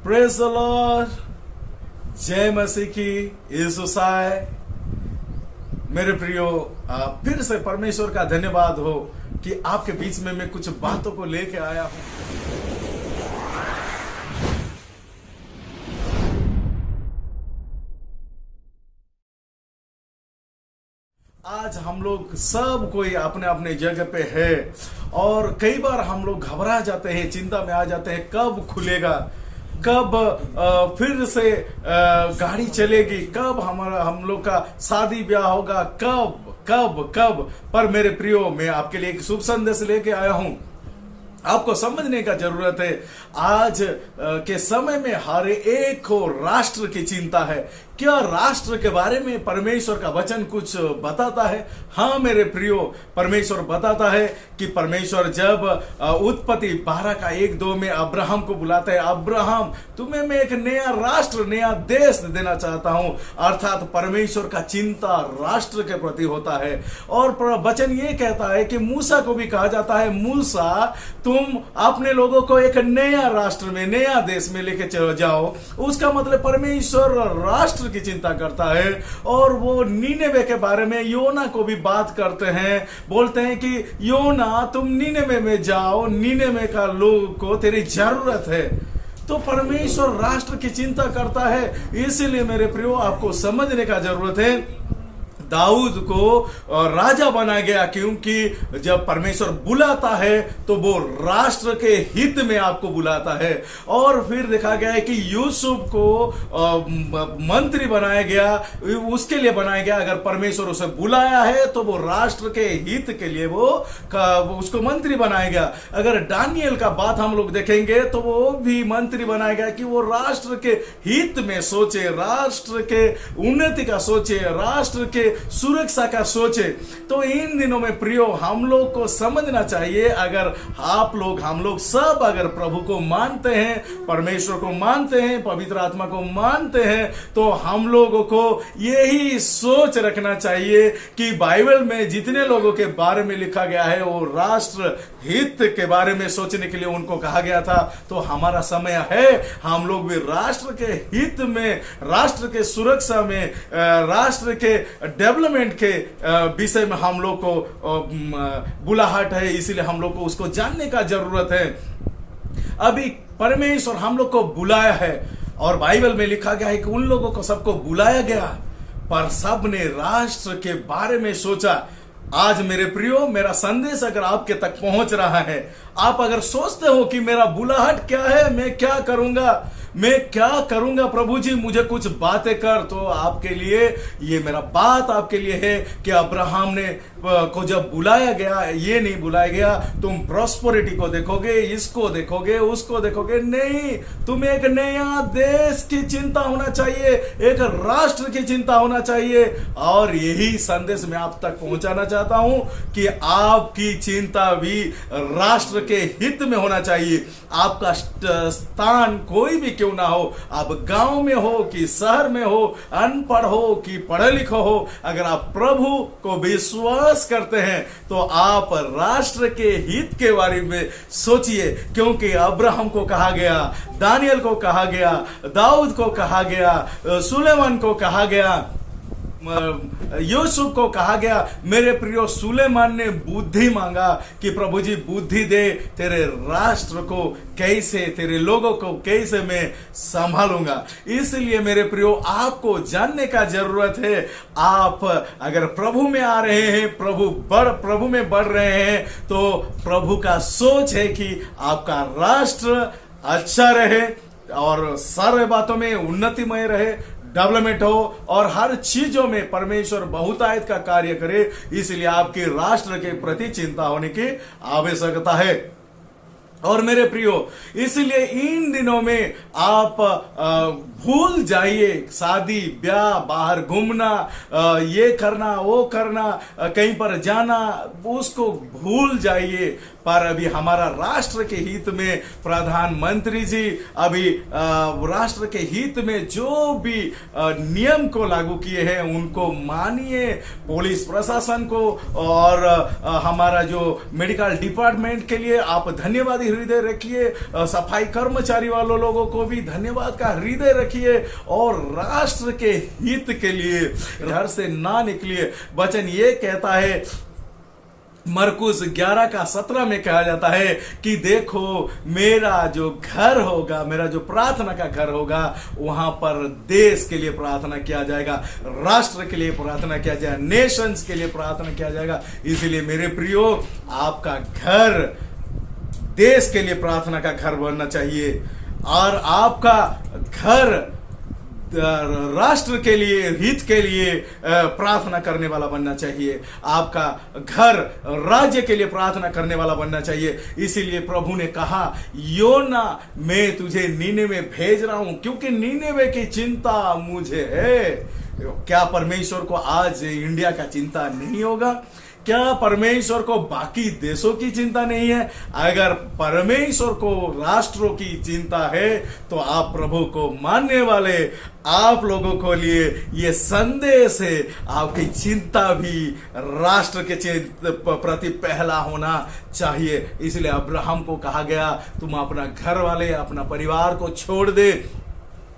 Praise the Lord. जय मसीह की यीशुसाय। मेरे प्रियो, फिर से परमेश्वर का धन्यवाद हो कि आपके बीच में मैं कुछ बातों को लेके आया हूं। आज हम लोग सब कोई अपने अपने जगह पे है और कई बार हम लोग घबरा जाते हैं, चिंता में आ जाते हैं, कब खुलेगा, कब फिर से गाड़ी चलेगी, कब हम लोग का शादी ब्याह होगा, कब कब कब। पर मेरे प्रियो, मैं आपके लिए एक शुभ संदेश लेके आया हूं। आपको समझने का जरूरत है, आज के समय में हर एक को राष्ट्र की चिंता है। क्या राष्ट्र के बारे में परमेश्वर का वचन कुछ बताता है? हाँ मेरे प्रियो, परमेश्वर बताता है कि परमेश्वर जब उत्पत्ति 12:1-2 में अब्राहम को बुलाता है, अब्राहम तुम्हें मैं एक नया राष्ट्र, नया देश देना चाहता हूं। अर्थात परमेश्वर का चिंता राष्ट्र के प्रति होता है। और वचन ये कहता है कि मूसा को भी कहा जाता है, मूसा तुम अपने लोगों को एक नया राष्ट्र में, नया देश में लेके चले जाओ। उसका मतलब परमेश्वर राष्ट्र की चिंता करता है। और वो नीनेवे के बारे में योना को भी बात करते हैं, बोलते हैं कि योना तुम नीनेवे में जाओ, नीनेवे का लोग को तेरी जरूरत है। तो परमेश्वर राष्ट्र की चिंता करता है। इसीलिए मेरे प्रियो, आपको समझने का जरूरत है, दाऊद को राजा बनाया गया क्योंकि जब परमेश्वर बुलाता है तो वो राष्ट्र के हित में आपको बुलाता है। और फिर देखा गया है कि यूसुफ को मंत्री बनाया गया, उसके लिए बनाया गया। अगर परमेश्वर उसे बुलाया है तो वो राष्ट्र के हित के लिए वो उसको मंत्री बनाया गया। अगर दानियल का बात हम लोग देखेंगे तो वो भी मंत्री बनाया गया कि वो राष्ट्र के हित में सोचे, राष्ट्र के उन्नति का सोचे, राष्ट्र के सुरक्षा का सोचे। तो इन दिनों में प्रियो, हम लोग को समझना चाहिए, अगर आप लोग, हम लोग सब अगर प्रभु को मानते हैं, परमेश्वर को मानते हैं, पवित्र आत्मा को मानते हैं, तो हम लोगों को यही सोच रखना चाहिए कि बाइबल में जितने लोगों के बारे में लिखा गया है वो राष्ट्र हित के बारे में सोचने के लिए उनको कहा गया था। तो हमारा समय है, हम लोग भी राष्ट्र के हित में, राष्ट्र के सुरक्षा में, राष्ट्र के डेवलपमेंट के विषय में हम लोग को बुलाहट है। इसीलिए हम लोग को उसको जानने का जरूरत है। अभी परमेश्वर हम लोग को बुलाया है और बाइबल में लिखा गया है कि उन लोगों को सबको बुलाया गया, पर सब ने राष्ट्र के बारे में सोचा। आज मेरे प्रियो, मेरा संदेश अगर आपके तक पहुंच रहा है, आप अगर सोचते हो कि मेरा बुलाहट क्या है, मैं क्या करूंगा, मैं क्या करूंगा, प्रभु जी मुझे कुछ बातें कर, तो आपके लिए ये मेरा बात आपके लिए है कि अब्राहम ने को जब बुलाया गया, ये नहीं बुलाया गया तुम प्रॉस्पेरिटी को देखोगे, इसको देखोगे, उसको देखोगे, नहीं, तुम्हें एक नया देश की चिंता होना चाहिए, एक राष्ट्र की चिंता होना चाहिए। और यही संदेश मैं आप तक पहुंचाना चाहता हूं कि आपकी चिंता भी राष्ट्र के हित में होना चाहिए। आपका स्थान कोई भी क्यों ना हो, आप गांव में हो कि शहर में हो, अनपढ़ हो कि पढ़े लिखे हो, अगर आप प्रभु को विश्वास करते हैं तो आप राष्ट्र के हित के बारे में सोचिए। क्योंकि अब्राहम को कहा गया, दानियल को कहा गया, दाऊद को कहा गया, सुलेमान को कहा गया, यूसुफ को कहा गया। मेरे प्रियो, सुलेमान ने बुद्धि मांगा कि प्रभु जी बुद्धि दे, तेरे राष्ट्र को कैसे, तेरे लोगों को कैसे मैं संभालूंगा। इसलिए मेरे प्रियो, आपको जानने का जरूरत है, आप अगर प्रभु में आ रहे हैं, प्रभु में बढ़ रहे हैं, तो प्रभु का सोच है कि आपका राष्ट्र अच्छा रहे और सारे बातों में उन्नतिमय रहे, डेवलपमेंट हो और हर चीजों में परमेश्वर बहुतायत का कार्य करे। इसलिए आपके राष्ट्र के प्रति चिंता होने की आवश्यकता है। और मेरे प्रियो, इसलिए इन दिनों में आप भूल जाइए शादी ब्याह, बाहर घूमना, ये करना वो करना, कहीं पर जाना, उसको भूल जाइए। पर अभी हमारा राष्ट्र के हित में प्रधानमंत्री जी अभी राष्ट्र के हित में जो भी नियम को लागू किए हैं उनको मानिए। पुलिस प्रशासन को और हमारा जो मेडिकल डिपार्टमेंट के लिए आप धन्यवादी हृदय रखिए, सफाई कर्मचारी वालों लोगों को भी धन्यवाद का हृदय रखिए, और राष्ट्र के हित के लिए घर से ना निकलिए। वचन ये कहता है, मरकुस 11:17 में कहा जाता है कि देखो मेरा जो घर होगा, मेरा जो प्रार्थना का घर होगा, वहां पर देश के लिए प्रार्थना किया जाएगा, राष्ट्र के लिए प्रार्थना किया जाएगा, नेशंस के लिए प्रार्थना किया जाएगा। इसलिए मेरे प्रियो, आपका घर देश के लिए प्रार्थना का घर बनना चाहिए, और आपका घर राष्ट्र के लिए, हित के लिए प्रार्थना करने वाला बनना चाहिए। आपका घर राज्य के लिए प्रार्थना करने वाला बनना चाहिए। इसीलिए प्रभु ने कहा, योना मैं तुझे नीनेवे भेज रहा हूं, क्योंकि नीनेवे की चिंता मुझे है। क्या परमेश्वर को आज इंडिया का चिंता नहीं होगा? क्या परमेश्वर को बाकी देशों की चिंता नहीं है? अगर परमेश्वर को राष्ट्रों की चिंता है तो आप प्रभु को मानने वाले आप लोगों को लिए ये संदेश है, आपकी चिंता भी राष्ट्र के प्रति पहला होना चाहिए। इसलिए अब्राहम को कहा गया, तुम अपना घर वाले, अपना परिवार को छोड़ दे,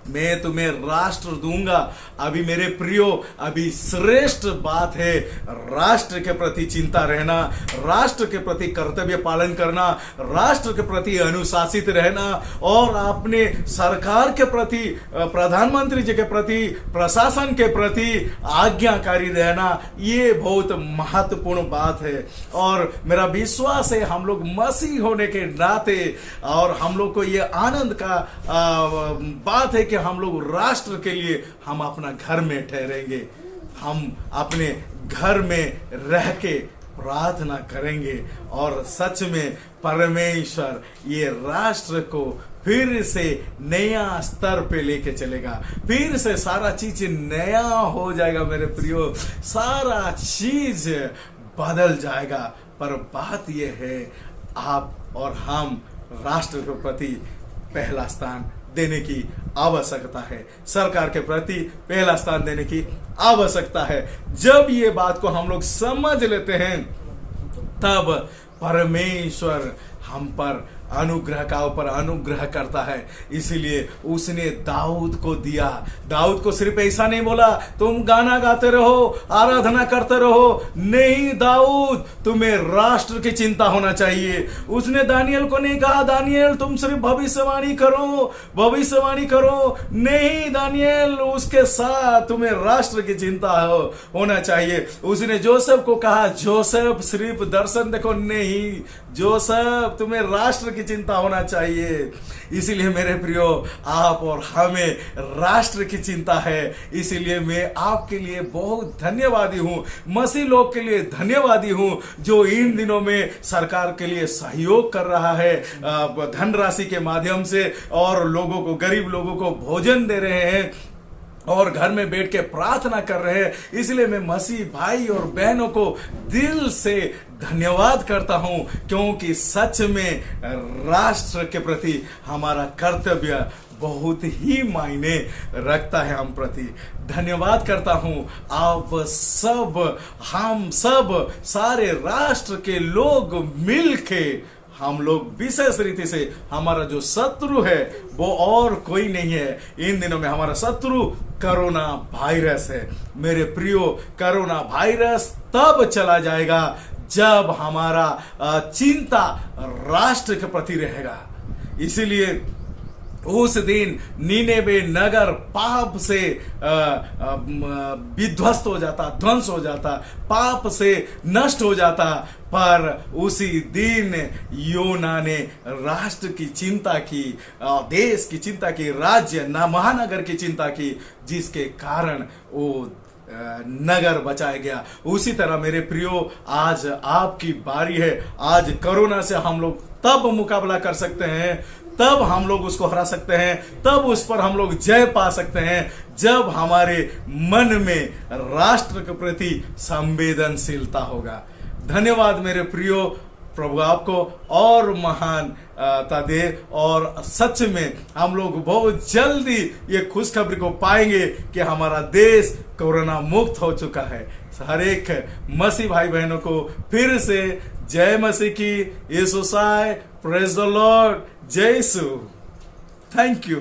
मैं तुम्हें राष्ट्र दूंगा। अभी मेरे प्रियो, अभी श्रेष्ठ बात है राष्ट्र के प्रति चिंता रहना, राष्ट्र के प्रति कर्तव्य पालन करना, राष्ट्र के प्रति अनुशासित रहना, और अपने सरकार के प्रति, प्रधानमंत्री जी के प्रति, प्रशासन के प्रति आज्ञाकारी रहना। ये बहुत महत्वपूर्ण बात है, और मेरा विश्वास है हम लोग मसीह होने के नाते, और हम लोग को ये आनंद का बात है कि हम लोग राष्ट्र के लिए हम अपना घर में ठहरेंगे, हम अपने घर में रह के प्रार्थना करेंगे, और सच में परमेश्वर ये राष्ट्र को फिर से नया स्तर पे लेके चलेगा, फिर से सारा चीज नया हो जाएगा। मेरे प्रियो, सारा चीज बदल जाएगा। पर बात यह है, आप और हम राष्ट्र के प्रति पहला स्थान देने की आवश्यकता है, सरकार के प्रति पहला स्थान देने की आवश्यकता है। जब ये बात को हम लोग समझ लेते हैं, तब परमेश्वर हम पर अनुग्रह का ऊपर अनुग्रह करता है। इसीलिए उसने दाऊद को दिया। दाऊद को सिर्फ ऐसा नहीं बोला तुम गाना गाते रहो, आराधना करते रहो, नहीं, दाऊद तुम्हें राष्ट्र की चिंता होना चाहिए। उसने दानियल को नहीं कहा दानियल तुम सिर्फ भविष्यवाणी करो, भविष्यवाणी करो, नहीं दानियल, उसके साथ तुम्हें राष्ट्र की चिंता होना चाहिए। उसने जोसेफ को कहा जोसेफ सिर्फ दर्शन देखो, नहीं जोसेफ तुम्हें राष्ट्र की चिंता होना चाहिए। इसीलिए मेरे प्रियो, आप और हमें राष्ट्र की चिंता है। इसीलिए मैं आपके लिए बहुत धन्यवादी हूं, मसीह लोग के लिए धन्यवादी हूं, जो इन दिनों में सरकार के लिए सहयोग कर रहा है धनराशि के माध्यम से, और लोगों को, गरीब लोगों को भोजन दे रहे हैं, और घर में बैठ के प्रार्थना कर रहे हैं। इसलिए मैं मसीह भाई और बहनों को दिल से धन्यवाद करता हूं, क्योंकि सच में राष्ट्र के प्रति हमारा कर्तव्य बहुत ही मायने रखता है हम प्रति। धन्यवाद करता हूं आप सब, हम सब सारे राष्ट्र के लोग मिलके, हम लोग विशेष रीति से, हमारा जो शत्रु है वो और कोई नहीं है। इन दिनों में हमारा शत्रु कोरोना वायरस है। मेरे प्रियो, कोरोना वायरस तब चला जाएगा जब हमारा चिंता राष्ट्र के प्रति रहेगा। इसीलिए उस दिन नीनेवे नगर पाप से विध्वस्त हो जाता, ध्वंस हो जाता, पाप से नष्ट हो जाता, पर उसी दिन योना ने राष्ट्र की चिंता की, देश की चिंता की, राज्य महानगर की चिंता की, जिसके कारण वो नगर बचाया गया। उसी तरह मेरे प्रियो, आज आपकी बारी है। आज कोरोना से हम लोग तब मुकाबला कर सकते हैं, तब हम लोग उसको हरा सकते हैं, तब उस पर हम लोग जय पा सकते हैं, जब हमारे मन में राष्ट्र के प्रति संवेदनशीलता होगा। धन्यवाद मेरे प्रियो, प्रभु आपको और महान ता दे, और सच में हम लोग बहुत जल्दी ये खुशखबरी को पाएंगे कि हमारा देश कोरोना मुक्त हो चुका है। हर एक मसीह भाई बहनों को फिर से जय मसीह की, यीशु साय, प्रेज द लॉर्ड, जय यीशु, थैंक यू।